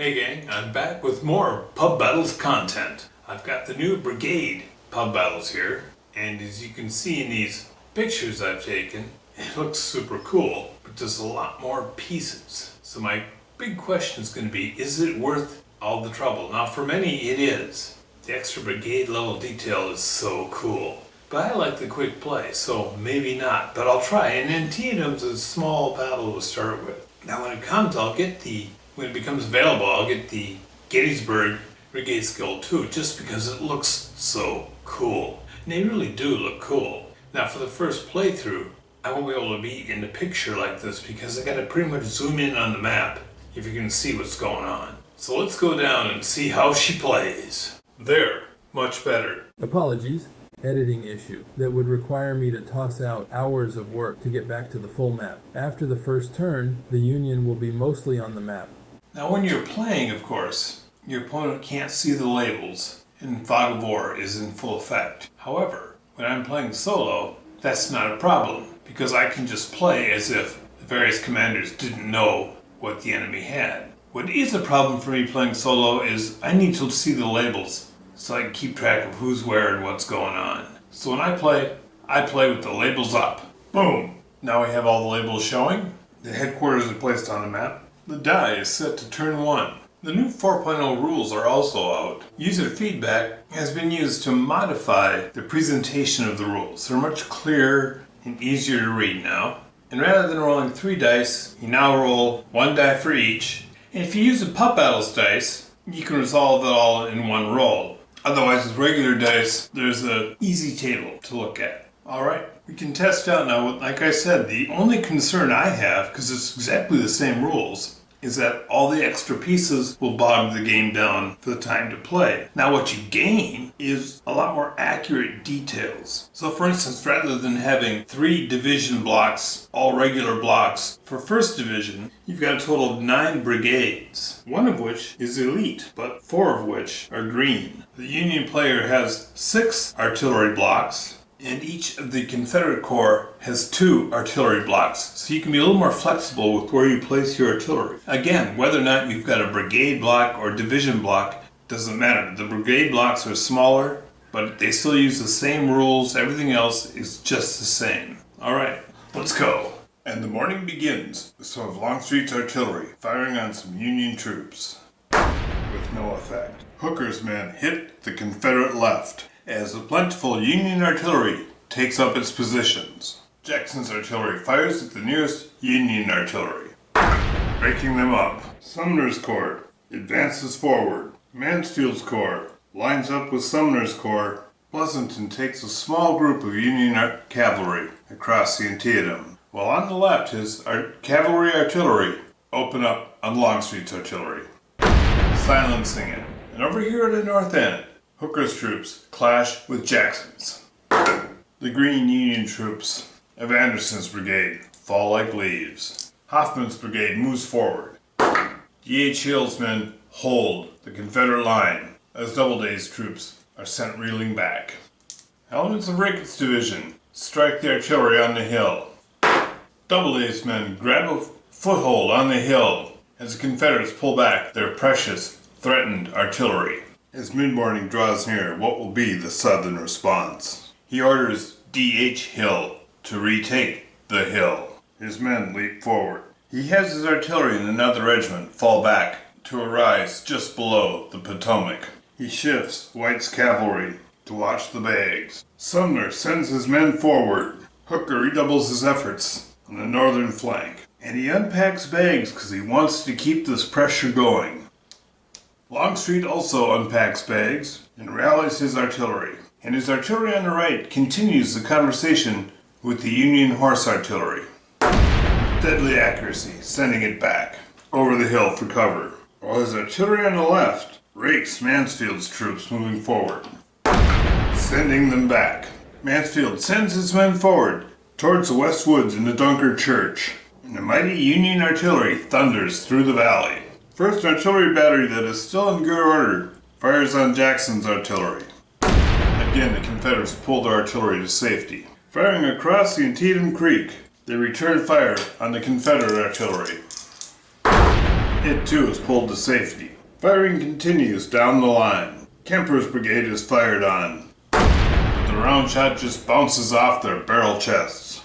Hey gang, I'm back with more Pub Battles content. I've got the new Brigade Pub Battles here, and as you can see in these pictures I've taken, it looks super cool, but there's a lot more pieces. So my big question is going to be, is it worth all the trouble? Now for many it is. The extra Brigade level detail is so cool. But I like the quick play, so maybe not, but I'll try. And Antietam's a small battle to start with. Now when it comes, when it becomes available, I'll get the Gettysburg Brigade skill too, just because it looks so cool. And they really do look cool. Now for the first playthrough, I won't be able to be in the picture like this because I gotta pretty much zoom in on the map if you can see what's going on. So let's go down and see how she plays. There, much better. Apologies. Editing issue that would require me to toss out hours of work to get back to the full map. After the first turn, the Union will be mostly on the map. Now when you're playing, of course, your opponent can't see the labels and fog of war is in full effect. However, when I'm playing solo, that's not a problem because I can just play as if the various commanders didn't know what the enemy had. What is a problem for me playing solo is I need to see the labels so I can keep track of who's where and what's going on. So when I play with the labels up. Boom! Now we have all the labels showing. The headquarters are placed on the map. The die is set to turn 1. The new 4.0 rules are also out. User feedback has been used to modify the presentation of the rules. They're much clearer and easier to read now. And rather than rolling 3 dice, you now roll 1 die for each. And if you use the Pub Battles dice, you can resolve it all in one roll. Otherwise, with regular dice, there's an easy table to look at. Alright, we can test out now. Like I said, the only concern I have, because it's exactly the same rules, is that all the extra pieces will bog the game down for the time to play. Now what you gain is a lot more accurate details. So for instance, rather than having 3 division blocks, all regular blocks, for 1st Division, you've got a total of 9 brigades, one of which is elite, but 4 of which are green. The Union player has 6 artillery blocks, and each of the Confederate Corps has 2 artillery blocks, so you can be a little more flexible with where you place your artillery. Again, whether or not you've got a brigade block or division block doesn't matter. The brigade blocks are smaller, but they still use the same rules. Everything else is just the same. Alright, let's go. And the morning begins with some of Longstreet's artillery firing on some Union troops. With no effect. Hooker's men hit the Confederate left as the plentiful Union artillery takes up its positions. Jackson's artillery fires at the nearest Union artillery, breaking them up. Sumner's Corps advances forward. Mansfield's Corps lines up with Sumner's Corps. Pleasanton takes a small group of Union cavalry across the Antietam, while on the left his cavalry artillery open up on Longstreet's artillery, silencing it. And over here at the north end, Hooker's troops clash with Jackson's. The green Union troops of Anderson's brigade fall like leaves. Hoffman's brigade moves forward. D.H. Hill's men hold the Confederate line as Doubleday's troops are sent reeling back. Elements of Ricketts' division strike the artillery on the hill. Doubleday's men grab a foothold on the hill as the Confederates pull back their precious, threatened artillery. As mid-morning draws near, what will be the Southern response? He orders D.H. Hill to retake the hill. His men leap forward. He has his artillery in another regiment fall back to a rise just below the Potomac. He shifts White's cavalry to watch the bags. Sumner sends his men forward. Hooker redoubles his efforts on the northern flank. And he unpacks bags because he wants to keep this pressure going. Longstreet also unpacks bags and rallies his artillery. And his artillery on the right continues the conversation with the Union horse artillery. With deadly accuracy, sending it back over the hill for cover. While his artillery on the left rakes Mansfield's troops moving forward, sending them back. Mansfield sends his men forward towards the west woods in the Dunkard Church. And the mighty Union artillery thunders through the valley. First artillery battery that is still in good order fires on Jackson's artillery. Again, the Confederates pull their artillery to safety. Firing across the Antietam Creek, they return fire on the Confederate artillery. It too is pulled to safety. Firing continues down the line. Kemper's brigade is fired on, but the round shot just bounces off their barrel chests.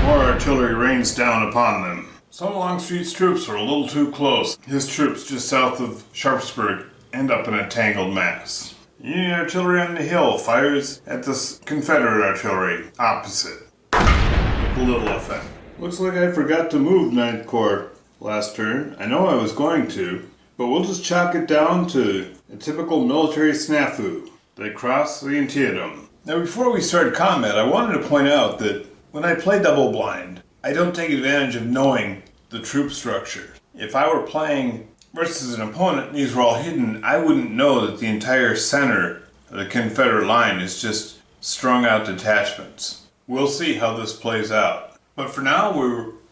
More artillery rains down upon them. Some of Longstreet's troops are a little too close. His troops just south of Sharpsburg end up in a tangled mass. Union artillery on the hill fires at the Confederate artillery opposite. With little effect. Looks like I forgot to move 9th Corps last turn. I know I was going to, but we'll just chalk it down to a typical military snafu. They cross the Antietam. Now before we start combat, I wanted to point out that when I play double blind, I don't take advantage of knowing the troop structure. If I were playing versus an opponent and these were all hidden, I wouldn't know that the entire center of the Confederate line is just strung out detachments. We'll see how this plays out. But for now,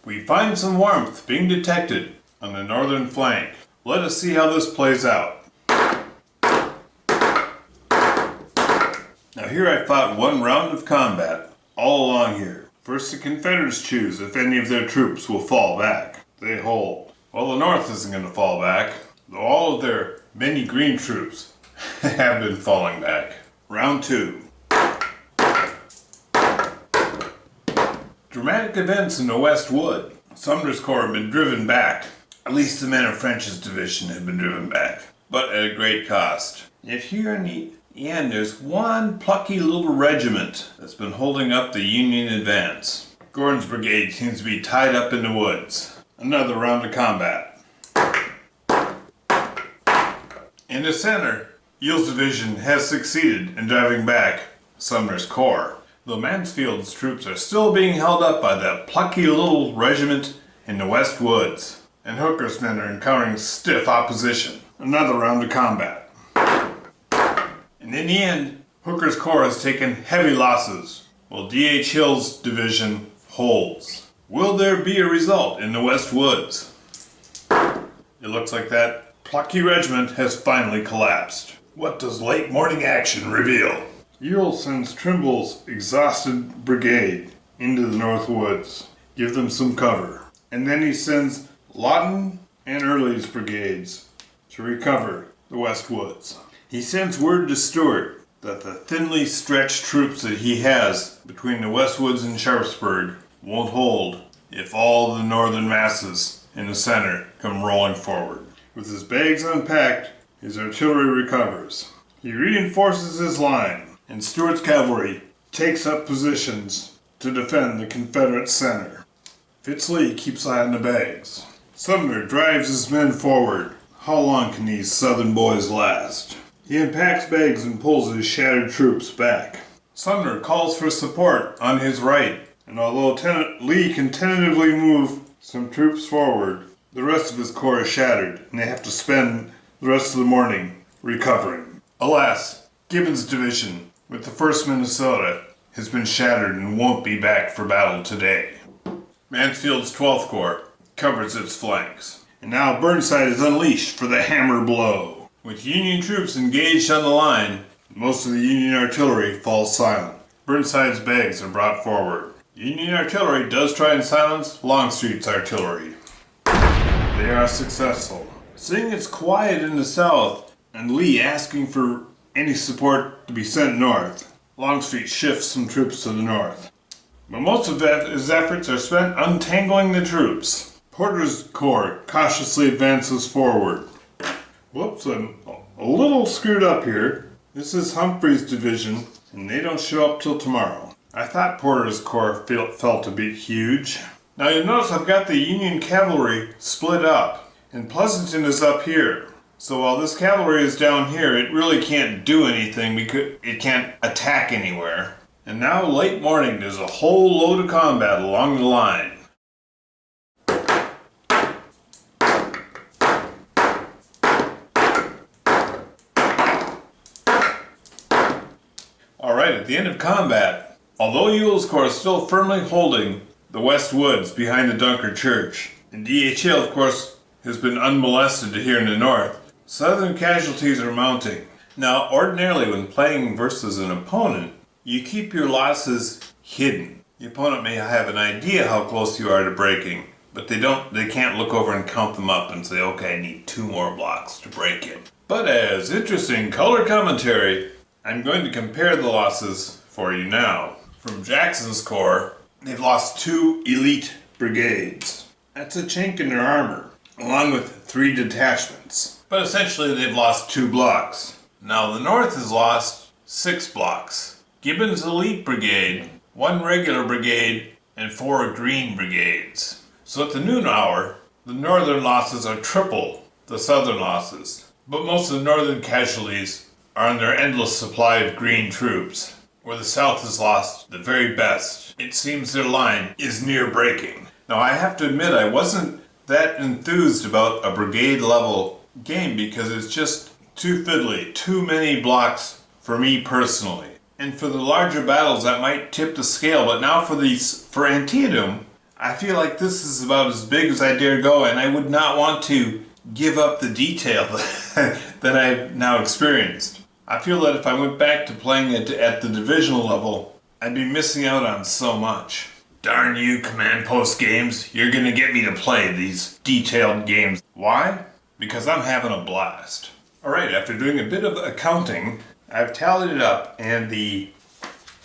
we find some warmth being detected on the northern flank. Let us see how this plays out. Now here I fought one round of combat all along here. First the Confederates choose if any of their troops will fall back. They hold. Well, the North isn't going to fall back, though all of their many green troops have been falling back. Round 2. Dramatic events in the West Wood. Sumner's Corps have been driven back. At least the men of French's division have been driven back, but at a great cost. Yet here in the end, there's one plucky little regiment that's been holding up the Union advance. Gordon's brigade seems to be tied up in the woods. Another round of combat. In the center, Ewell's division has succeeded in driving back Sumner's Corps, though Mansfield's troops are still being held up by that plucky little regiment in the West Woods, and Hooker's men are encountering stiff opposition. Another round of combat. And in the end, Hooker's Corps has taken heavy losses, while D.H. Hill's division holds. Will there be a result in the West Woods? It looks like that plucky regiment has finally collapsed. What does late morning action reveal? Ewell sends Trimble's exhausted brigade into the North Woods. Give them some cover. And then he sends Lawton and Early's brigades to recover the West Woods. He sends word to Stuart that the thinly stretched troops that he has between the West Woods and Sharpsburg won't hold if all the northern masses in the center come rolling forward. With his bags unpacked, his artillery recovers. He reinforces his line, and Stuart's cavalry takes up positions to defend the Confederate center. Fitz Lee keeps eye on the bags. Sumner drives his men forward. How long can these southern boys last? He unpacks bags and pulls his shattered troops back. Sumner calls for support on his right, and although Lee can tentatively move some troops forward, the rest of his corps is shattered, and they have to spend the rest of the morning recovering. Alas, Gibbon's division, with the 1st Minnesota, has been shattered and won't be back for battle today. Mansfield's 12th Corps covers its flanks, and now Burnside is unleashed for the hammer blow. With Union troops engaged on the line, most of the Union artillery falls silent. Burnside's bags are brought forward. Union artillery does try and silence Longstreet's artillery. They are successful. Seeing it's quiet in the south, and Lee asking for any support to be sent north, Longstreet shifts some troops to the north. But most of his efforts are spent untangling the troops. Porter's corps cautiously advances forward. Whoops, I'm a little screwed up here. This is Humphrey's division, and they don't show up till tomorrow. I thought Porter's corps felt a bit huge. Now you'll notice I've got the Union cavalry split up, and Pleasanton is up here. So while this cavalry is down here, it really can't do anything because it can't attack anywhere. And now late morning, there's a whole load of combat along the line. Alright, at the end of combat, although Ewell's corps is still firmly holding the West Woods behind the Dunker Church, and D.H. Hill, of course, has been unmolested here in the north, Southern casualties are mounting. Now, ordinarily when playing versus an opponent, you keep your losses hidden. The opponent may have an idea how close you are to breaking, but they can't look over and count them up and say, okay, I need 2 more blocks to break him. But as interesting color commentary, I'm going to compare the losses for you now. From Jackson's Corps, they've lost 2 elite brigades. That's a chink in their armor, along with 3 detachments. But essentially they've lost 2 blocks. Now the North has lost 6 blocks. Gibbon's elite brigade, 1 regular brigade, and 4 green brigades. So at the noon hour, the northern losses are triple the southern losses. But most of the northern casualties are on their endless supply of green troops, where the south has lost the very best. It seems their line is near breaking. Now I have to admit I wasn't that enthused about a brigade level game because it's just too fiddly, too many blocks for me personally. And for the larger battles that might tip the scale, but now for Antietam, I feel like this is about as big as I dare go, and I would not want to give up the detail that I've now experienced. I feel that if I went back to playing it at the divisional level, I'd be missing out on so much. Darn you, command post games, you're gonna get me to play these detailed games. Why? Because I'm having a blast. Alright, after doing a bit of accounting, I've tallied it up, and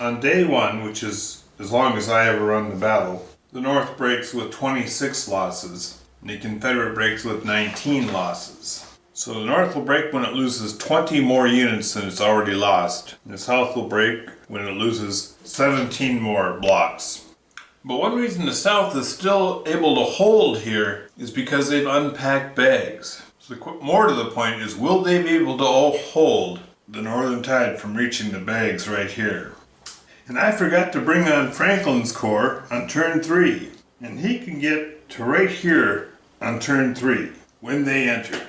on day 1, which is as long as I ever run the battle, the North breaks with 26 losses, and the Confederate breaks with 19 losses. So the North will break when it loses 20 more units than it's already lost, and the South will break when it loses 17 more blocks. But one reason the South is still able to hold here is because they've unpacked bags. So more to the point is, will they be able to hold the northern tide from reaching the bags right here? And I forgot to bring on Franklin's Corps on turn 3, and he can get to right here on turn 3 when they enter.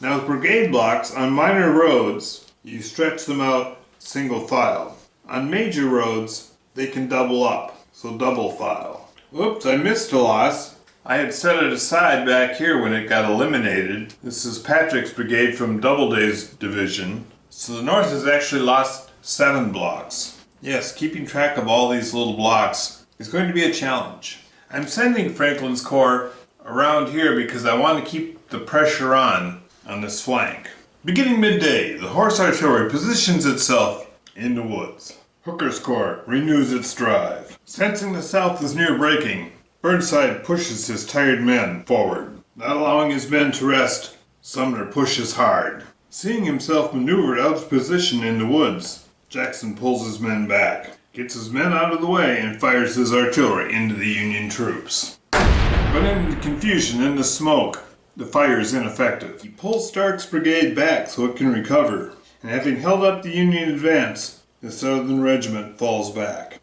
Now with brigade blocks on minor roads, you stretch them out single file. On major roads, they can double up, so double file. Oops, I missed a loss. I had set it aside back here when it got eliminated. This is Patrick's brigade from Doubleday's division. So the North has actually lost 7 blocks. Yes, keeping track of all these little blocks is going to be a challenge. I'm sending Franklin's Corps around here because I want to keep the pressure on this flank. Beginning midday, the horse artillery positions itself in the woods. Hooker's Corps renews its drive. Sensing the South is near breaking, Burnside pushes his tired men forward. Not allowing his men to rest, Sumner pushes hard. Seeing himself maneuvered out of position in the woods, Jackson pulls his men back, gets his men out of the way, and fires his artillery into the Union troops. But in the confusion and the smoke, the fire is ineffective. He pulls Stark's brigade back so it can recover, and having held up the Union advance, the Southern regiment falls back.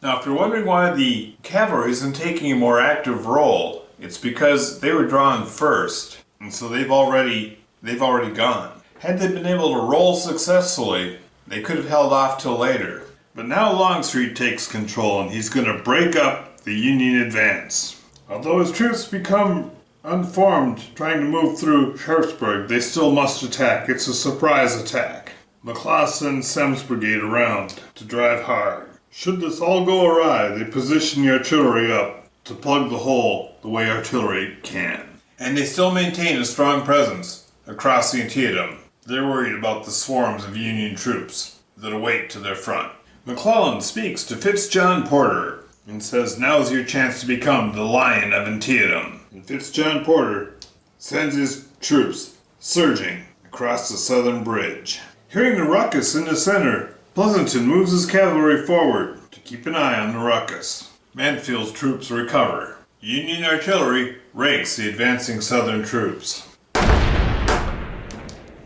Now, if you're wondering why the cavalry isn't taking a more active role, it's because they were drawn first, and so they've already gone. Had they been able to roll successfully, they could have held off till later. But now Longstreet takes control, and he's going to break up the Union advance. Although his troops become unformed trying to move through Sharpsburg, they still must attack. It's a surprise attack. McLaw sends Semmes' brigade around to drive hard. Should this all go awry, they position the artillery up to plug the hole the way artillery can. And they still maintain a strong presence across the Antietam. They're worried about the swarms of Union troops that await to their front. McClellan speaks to Fitz-John Porter and says, "Now's your chance to become the Lion of Antietam." And Fitz-John Porter sends his troops surging across the southern bridge. Hearing the ruckus in the center, Pleasanton moves his cavalry forward to keep an eye on the ruckus. Manfield's troops recover. Union artillery rakes the advancing Southern troops,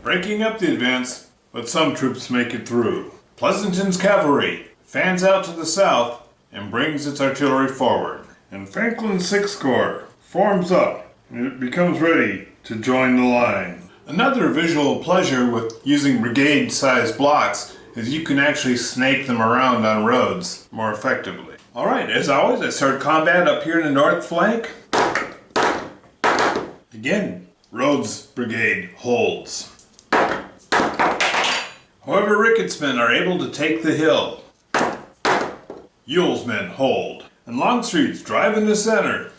breaking up the advance, but some troops make it through. Pleasanton's cavalry fans out to the south and brings its artillery forward. And Franklin's 6th Corps forms up and it becomes ready to join the line. Another visual pleasure with using brigade-sized blocks is you can actually snake them around on roads more effectively. Alright, as always, I start combat up here in the north flank. Again, Rhodes' brigade holds. However, Ricketts' men are able to take the hill. Ewell's men hold, and Longstreet's drive in the center.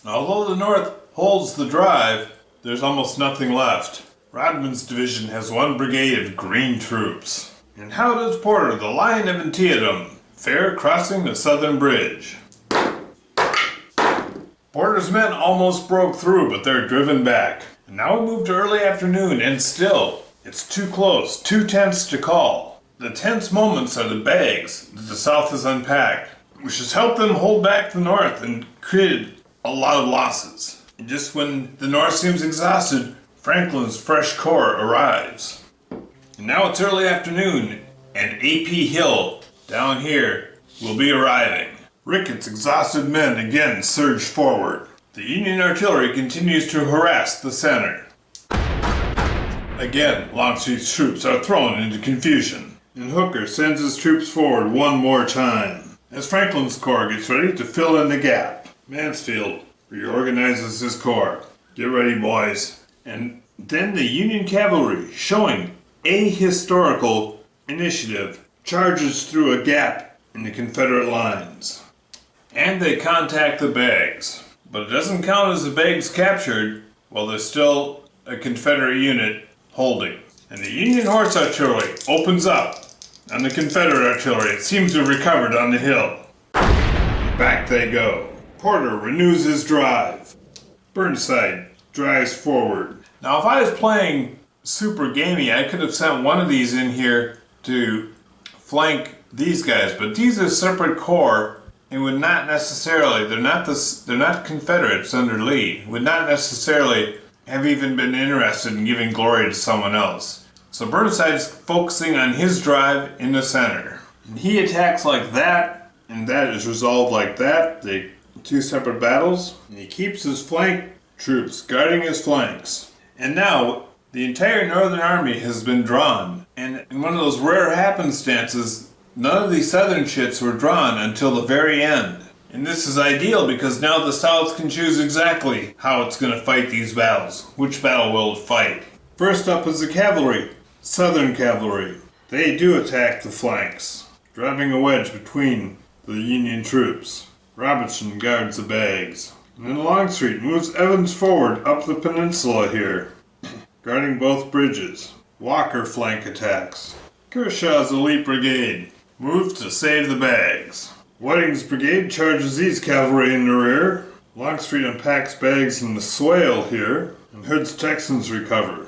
Although the North holds the drive, there's almost nothing left. Rodman's division has one brigade of green troops. And how does Porter, the Lion of Antietam, fare crossing the southern bridge? Porter's men almost broke through, but they're driven back. And now we move to early afternoon, and still, it's too close, too tense to call. The tense moments are the bags that the South has unpacked, which has helped them hold back the North and created a lot of losses. And just when the North seems exhausted, Franklin's fresh corps arrives. And now it's early afternoon, and A.P. Hill, down here, will be arriving. Ricketts' exhausted men again surge forward. The Union artillery continues to harass the center. Again, Longstreet's troops are thrown into confusion, and Hooker sends his troops forward one more time. As Franklin's corps gets ready to fill in the gap, Mansfield reorganizes his corps. Get ready, boys. And then the Union cavalry, showing ahistorical initiative, charges through a gap in the Confederate lines. And they contact the bags. But it doesn't count as the bags captured while there's still a Confederate unit holding. And the Union horse artillery opens up on the Confederate artillery. It seems to have recovered on the hill. Back they go. Porter renews his drive. Burnside drives forward. Now if I was playing super gamey, I could have sent one of these in here to flank these guys, but these are separate corps and would not necessarily, they're not Confederates under Lee, would not necessarily have even been interested in giving glory to someone else. So Burnside's focusing on his drive in the center. And he attacks like that, and that is resolved like that. They two separate battles. And he keeps his flank troops guarding his flanks. And now the entire Northern Army has been drawn. And in one of those rare happenstances, none of these Southern shits were drawn until the very end. And this is ideal because now the South can choose exactly how it's going to fight these battles. Which battle will it fight? First up is the cavalry. Southern cavalry. They do attack the flanks, driving a wedge between the Union troops. Robertson guards the bags. And then Longstreet moves Evans forward up the peninsula here, guarding both bridges. Walker flank attacks. Kershaw's elite brigade moves to save the bags. Whiting's brigade charges these cavalry in the rear. Longstreet unpacks bags in the swale here, and Hood's Texans recover.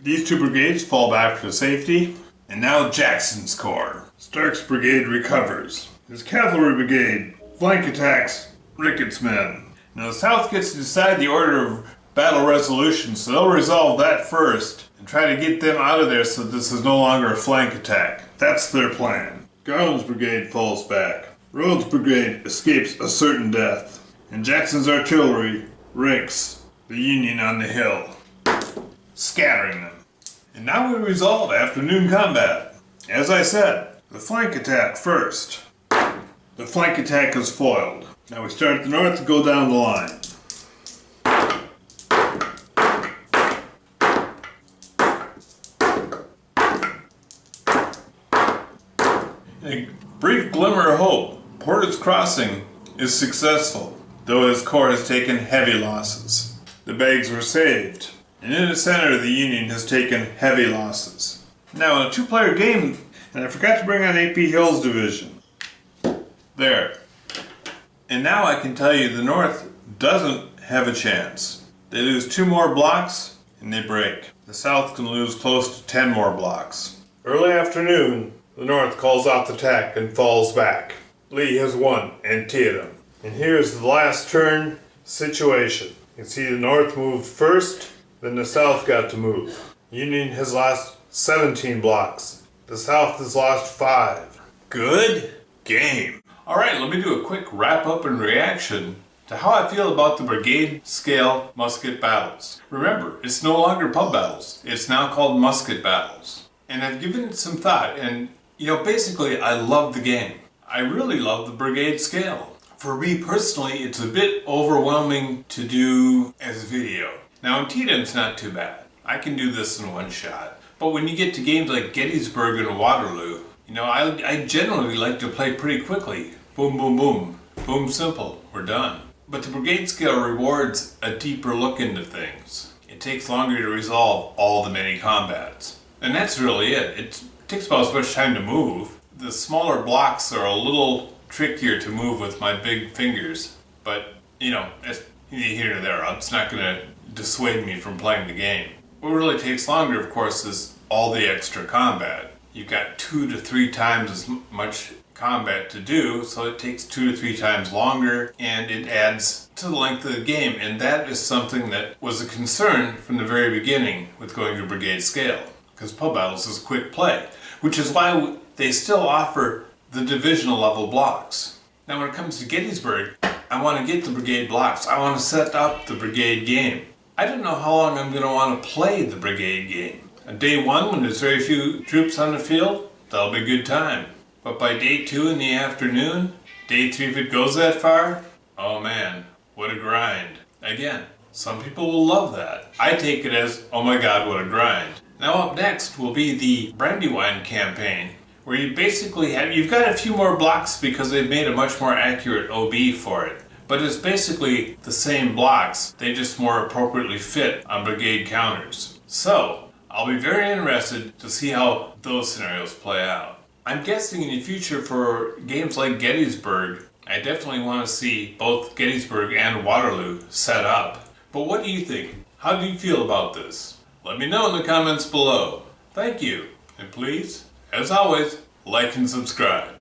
These two brigades fall back to safety, and now Jackson's corps. Stark's brigade recovers. His cavalry brigade flank attacks Ricketts' men. Now the South gets to decide the order of battle resolution, so they'll resolve that first and try to get them out of there so this is no longer a flank attack. That's their plan. Garland's brigade falls back. Rhodes' brigade escapes a certain death, and Jackson's artillery rakes the Union on the hill, scattering them. And now we resolve afternoon combat. As I said, the flank attack first. The flank attack is foiled. Now we start at the north to go down the line. A brief glimmer of hope. Porter's crossing is successful, though his corps has taken heavy losses. The bags were saved, and in the center the Union has taken heavy losses. Now in a two-player game, and I forgot to bring on A.P. Hill's division. There. And now I can tell you the North doesn't have a chance. They lose 2 more blocks and they break. The South can lose close to 10 more blocks. Early afternoon, the North calls out the attack and falls back. Lee has won Antietam. And here's the last turn situation. You can see the North moved first, then the South got to move. Union has lost 17 blocks. The South has lost 5. Good game. Alright, let me do a quick wrap-up and reaction to how I feel about the brigade scale musket battles. Remember, it's no longer pub battles. It's now called musket battles. And I've given it some thought, and basically I love the game. I really love the brigade scale. For me personally, it's a bit overwhelming to do as a video. Now Antietam's not too bad. I can do this in one shot. But when you get to games like Gettysburg and Waterloo, I generally like to play pretty quickly. Boom, boom, boom. Boom, simple. We're done. But the brigade scale rewards a deeper look into things. It takes longer to resolve all the many combats. And that's really it. It takes about as much time to move. The smaller blocks are a little trickier to move with my big fingers. But, you know, it's neither here nor there. It's not going to dissuade me from playing the game. What really takes longer, of course, is all the extra combat. You've got 2 to 3 times as much combat to do, so it takes 2 to 3 times longer, and it adds to the length of the game, and that is something that was a concern from the very beginning with going to brigade scale, because pub battles is quick play, which is why they still offer the divisional level blocks. Now when it comes to Gettysburg, I want to get the brigade blocks. I want to set up the brigade game. I don't know how long I'm going to want to play the brigade game. On day 1, when there's very few troops on the field, that'll be a good time. But by day 2 in the afternoon, day 3 if it goes that far, oh man, what a grind. Again, some people will love that. I take it as, oh my god, what a grind. Now up next will be the Brandywine campaign, where you basically you've got a few more blocks because they've made a much more accurate OB for it. But it's basically the same blocks, they just more appropriately fit on brigade counters. So, I'll be very interested to see how those scenarios play out. I'm guessing in the future for games like Gettysburg, I definitely want to see both Gettysburg and Waterloo set up. But what do you think? How do you feel about this? Let me know in the comments below. Thank you. And please, as always, like and subscribe.